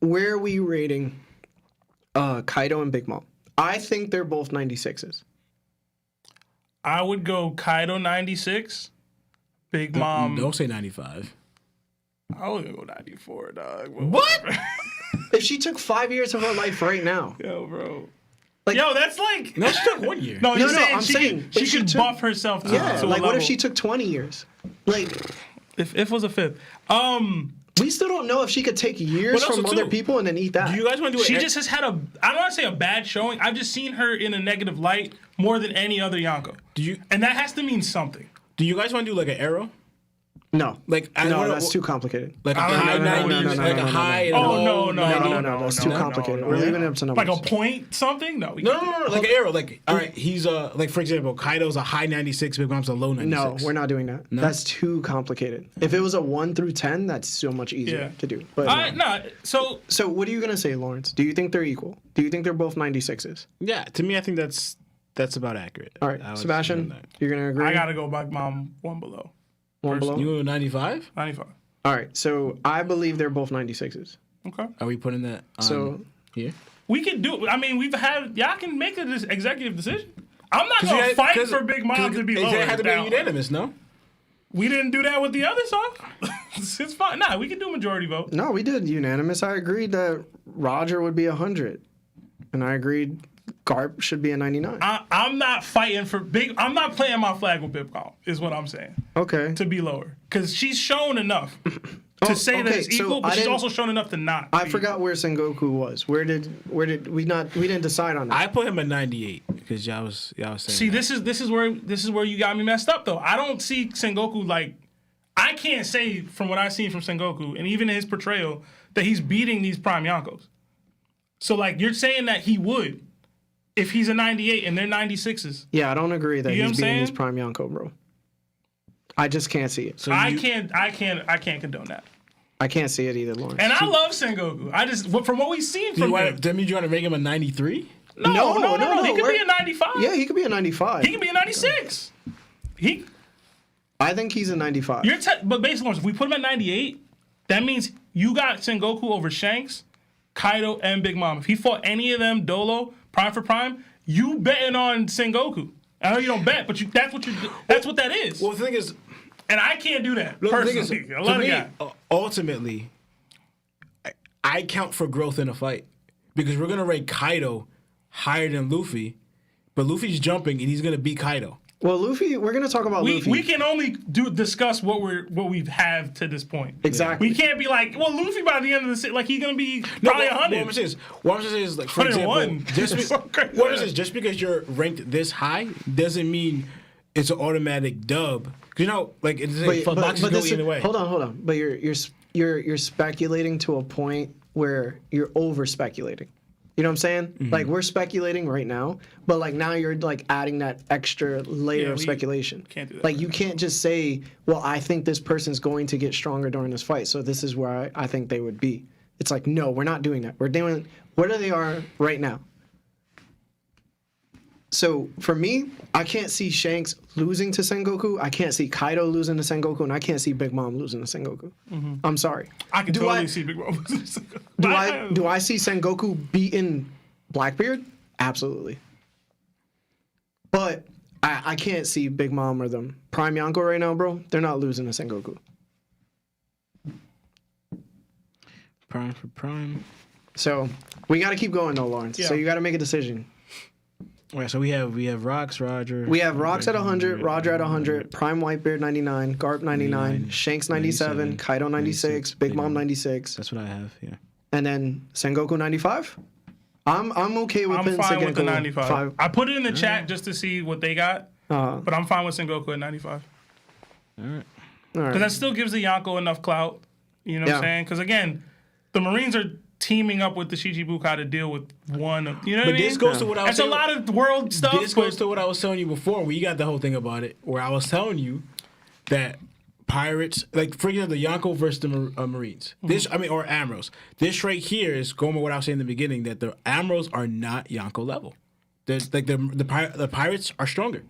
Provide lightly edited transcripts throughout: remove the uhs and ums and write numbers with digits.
where are we rating Kaido and Big Mom? I think they're both 96s. I would go Kaido 96, Big Mom. Don't say 95. I would go 94, dog. What? If she took 5 years of her life right now. Yo, bro. Like, yo, that's like... No, she took 1 year. No, No, I'm she saying she could took- buff herself to, Yeah, to a like what level. if she took 20 years? Like, If it was a fifth. we still don't know if she could take years But also, from other too, people and then eat that. Do you guys want to do it? She just has had a... I don't want to say a bad showing. I've just seen her in a negative light more than any other Yonko. And that has to mean something. Do you guys want to do like an arrow? No. Like that's too complicated. Like a high 90s, like a high and a low. No, that's too complicated. We're leaving it up to numbers. Like a point something? No. No, like an arrow. Like, all right, he's like, for example, Kaido's a high 96, Big Mom's a low 96. No, we're not doing that. No? That's too complicated. If it was a 1 through 10, that's so much easier to do. But So what are you going to say, Lawrence? Do you think they're equal? Do you think they're both 96s? Yeah, to me, I think that's about accurate. All right, Sebastian, you're going to agree? I got to go Big Mom one below. One below? You go 95? 95. All right, so I believe they're both 96s. Okay. Are we putting that on here? We can do. I mean, y'all can make an executive decision. I'm not gonna fight for Big Mom to be lower. It had to be unanimous, no? We didn't do that with the other song. It's fine. Nah, we can do majority vote. No, we did unanimous. I agreed that Roger would be 100, and I agreed Garp should be a 99. I'm not fighting for Big. I'm not playing my flag with Big Mom. Is what I'm saying. Okay. To be lower, because she's shown enough to say that it's equal, but she's also shown enough to not. I forgot where Sengoku was. Where did we didn't decide on that. I put him at 98 because y'all was saying. See, this is where you got me messed up though. I don't see Sengoku like. I can't say from what I've seen from Sengoku and even in his portrayal that he's beating these prime Yonkos. So like you're saying that he would if he's a 98 and they're 96s. Yeah, I don't agree that he's beating his saying? prime Yonko, bro. I just can't see it. So I can't condone that. I can't see it either, Lawrence. And I love Sengoku. I just from what we've seen from him. That means you want to rank him a 93? No. He could be a 95. Yeah, he could be a 95. He could be a 96. I think he's a 95. But based on if we put him at 98, that means you got Sengoku over Shanks, Kaido, and Big Mom. If he fought any of them, Dolo, prime for prime, you betting on Sengoku. I know you don't bet, but that's what that is. Well, the thing is, and I can't do that look, personally. The thing is, I love the guy. Ultimately, I count for growth in a fight because we're gonna rank Kaido higher than Luffy, but Luffy's jumping and he's gonna beat Kaido. Well, Luffy, we're gonna talk about Luffy. We can only discuss what we've had to this point. Exactly. We can't be like, well, Luffy by the end of the like he's gonna be probably 100. What I'm saying is, like, for example, just because you're ranked this high doesn't mean it's an automatic dub. You know, like it's like boxes go either way. Hold on. But you're speculating to a point where you're over speculating. You know what I'm saying? Mm-hmm. Like we're speculating right now, but like now you're like adding that extra layer of speculation. Can't do that. Like you can't just say, well, I think this person's going to get stronger during this fight, so this is where I think they would be. It's like, no, we're not doing that. We're doing where they are right now. So for me, I can't see Shanks losing to Sengoku. I can't see Kaido losing to Sengoku, and I can't see Big Mom losing to Sengoku. Mm-hmm. I'm sorry. I can totally see Big Mom losing to Sengoku. Do I see Sengoku beating Blackbeard? Absolutely. But I can't see Big Mom or them. Prime Yonko right now, bro, they're not losing to Sengoku. Prime for prime. So we got to keep going though, Lawrence. Yeah. So you got to make a decision. All right, so we have Rocks, Roger. We have Rocks at 100, Roger at 100, Prime Whitebeard 99, Garp 99, Shanks 97, Kaido 96, Big Mom 96. That's what I have, yeah. And then Sengoku 95? I'm okay with I'm fine with the 95. 5. I put it in the chat just to see what they got, but I'm fine with Sengoku at 95. All right. Because that still gives the Yonko enough clout, you know what I'm saying? Because again, the Marines are teaming up with the Shichibukai to deal with one. You know what I mean? This goes to what I was saying. That's a lot of world stuff. This goes to what I was telling you before, where you got the whole thing about it, where I was telling you that pirates, like for example, the Yonko versus the Marines. Mm-hmm. Or Amros. This right here is going with what I was saying in the beginning, that the Amros are not Yonko level. There's like the pirates are stronger.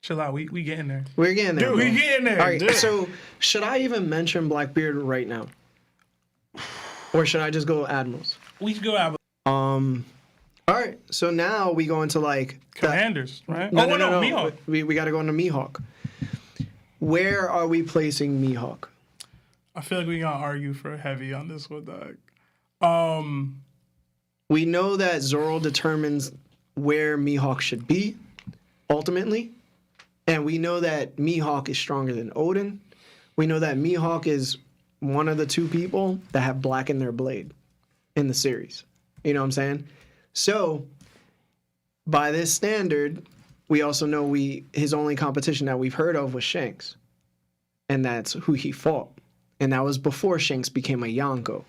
Chill out. We getting there. We're getting there. Dude, we getting there. All right. So should I even mention Blackbeard right now? Or should I just go admirals? We should go out All right. So now we go into like commanders, right? No, Oh, no, no, Mihawk. We got to go into Mihawk. Where are we placing Mihawk? I feel like we gonna argue for heavy on this one, dog. We know that Zoro determines where Mihawk should be, ultimately. And we know that Mihawk is stronger than Odin. We know that Mihawk is one of the two people that have blackened their blade in the series. You know what I'm saying? So, by this standard, we also know his only competition that we've heard of was Shanks. And that's who he fought. And that was before Shanks became a Yonko.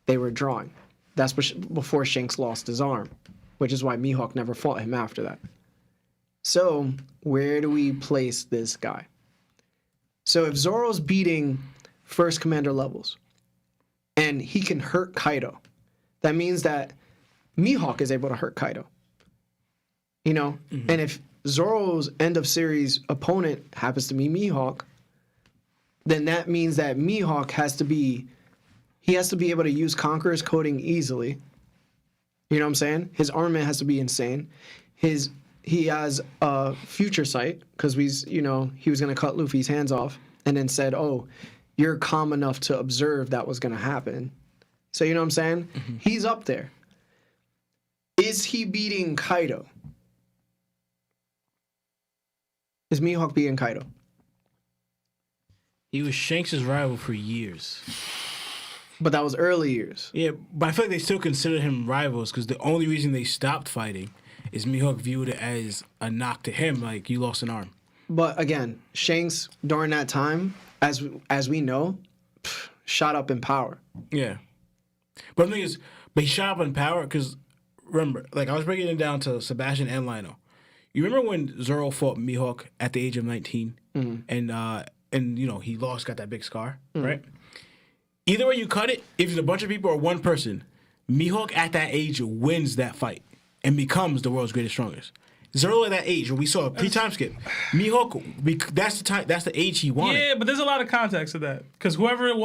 They were drawing. That's before Shanks lost his arm, which is why Mihawk never fought him after that. So, where do we place this guy? So, if Zoro's beating first commander levels, and he can hurt Kaido, that means that Mihawk is able to hurt Kaido. You know? Mm-hmm. And if Zoro's end of series opponent happens to be Mihawk, then that means that Mihawk has to be able to use Conqueror's coding easily. You know what I'm saying? His armament has to be insane. He has a future sight because he was going to cut Luffy's hands off and then said, "Oh, you're calm enough to observe that was going to happen." So you know what I'm saying? Mm-hmm. He's up there. Is he beating Kaido? Is Mihawk beating Kaido? He was Shanks' rival for years. But that was early years. Yeah, but I feel like they still consider him rivals because the only reason they stopped fighting is Mihawk viewed it as a knock to him, like you lost an arm. But again, Shanks during that time, as we know, shot up in power. Yeah. But the thing is, he shot up in power because, remember, like I was breaking it down to Sebastian and Lionel. You remember when Zoro fought Mihawk at the age of 19? Mm-hmm. And he lost, got that big scar, mm-hmm. right? Either way you cut it, if it's a bunch of people or one person, Mihawk at that age wins that fight and becomes the world's greatest, strongest. Zoro at that age, when we saw a pre-time skip, Mihawk, that's the age he wanted. Yeah, but there's a lot of context to that because whoever it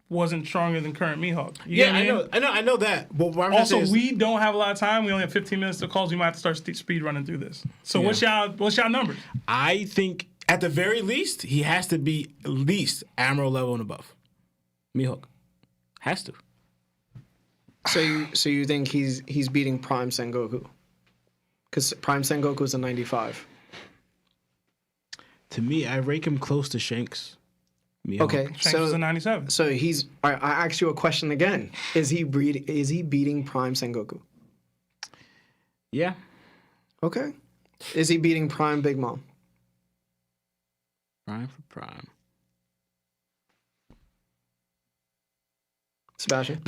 wasn't stronger than current Mihawk. I know that. But what I'm also, is, we don't have a lot of time. We only have 15 minutes to calls. We might have to start speed running through this. So what's y'all numbers? I think at the very least, he has to be at least Admiral level and above. Mihawk has to. So you think he's beating Prime Sengoku? Because Prime Sengoku is a 95. To me, I rank him close to Shanks. Mihawk. Okay, Shanks is a 97. So I asked you a question again. Is he beating Prime Sengoku? Yeah. Okay. Is he beating Prime Big Mom? Prime for Prime. Sebastian?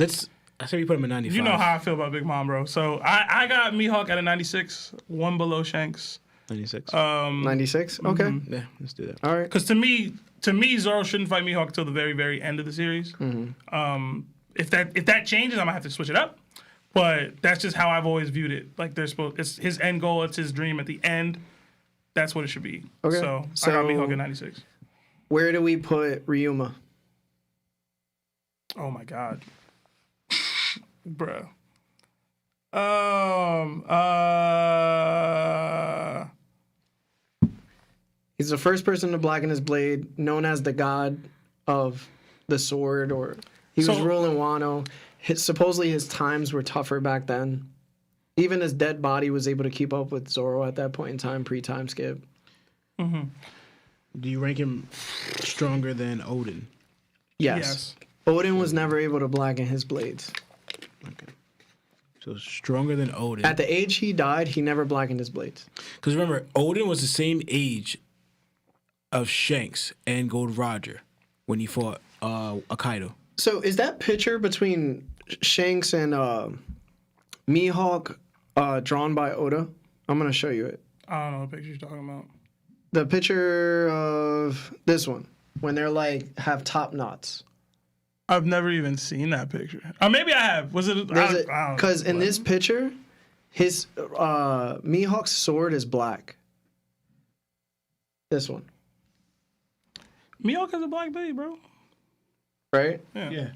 I say we put him at 95. You know how I feel about Big Mom, bro. So I got Mihawk at a 96, one below Shanks. 96. 96? Okay. Mm-hmm. Yeah, let's do that. All right. Because to me, Zoro shouldn't fight Mihawk until the very, very end of the series. Mm-hmm. If that changes, I'm gonna have to switch it up. But that's just how I've always viewed it. Like it's his end goal, it's his dream at the end. That's what it should be. Okay. So I got Mihawk at 96. Where do we put Ryuma? Oh my god. Bruh. He's the first person to blacken his blade, known as the god of the sword, or he was ruling Wano. Supposedly his times were tougher back then. Even his dead body was able to keep up with Zoro at that point in time, pre-time skip. Mm-hmm. Do you rank him stronger than Odin? Yes. Odin was never able to blacken his blades. Okay. So stronger than Odin. At the age he died, he never blackened his blades. Because remember, Odin was the same age of Shanks and Gold Roger when he fought Kaido. So is that picture between Shanks and Mihawk drawn by Oda? I'm going to show you it. I don't know what picture you're talking about. The picture of this one, when they're like, have top knots. I've never even seen that picture. Maybe I have. Was it? Because in this picture, his Mihawk's sword is black. This one. Mihawk has a black blade, bro. Right? Yeah.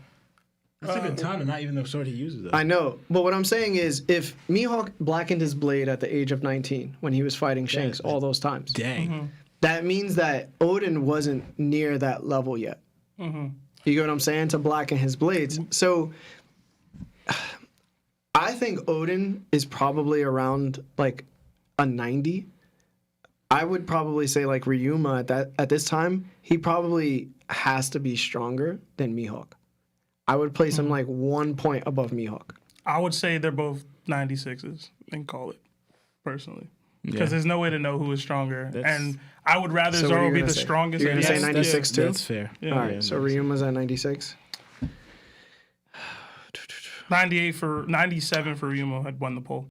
It's a katana, not even the sword he uses though. I know, but what I'm saying is, if Mihawk blackened his blade at the age of 19 when he was fighting Shanks all those times, Dang. that means that Odin wasn't near that level yet. You get what I'm saying? To blacken his blades. So I think Odin is probably around like a 90. I would probably say like Ryuma at this time, he probably has to be stronger than Mihawk. I would place him like 1 point above Mihawk. I would say they're both 96s and call it, personally. Because there's no way to know who is stronger. And I would rather So what are Zoro you be gonna the say? strongest. You're gonna say 96 too? That's fair. Yeah. All right, so Ryuma's at 96. 97 for Ryuma had won the poll.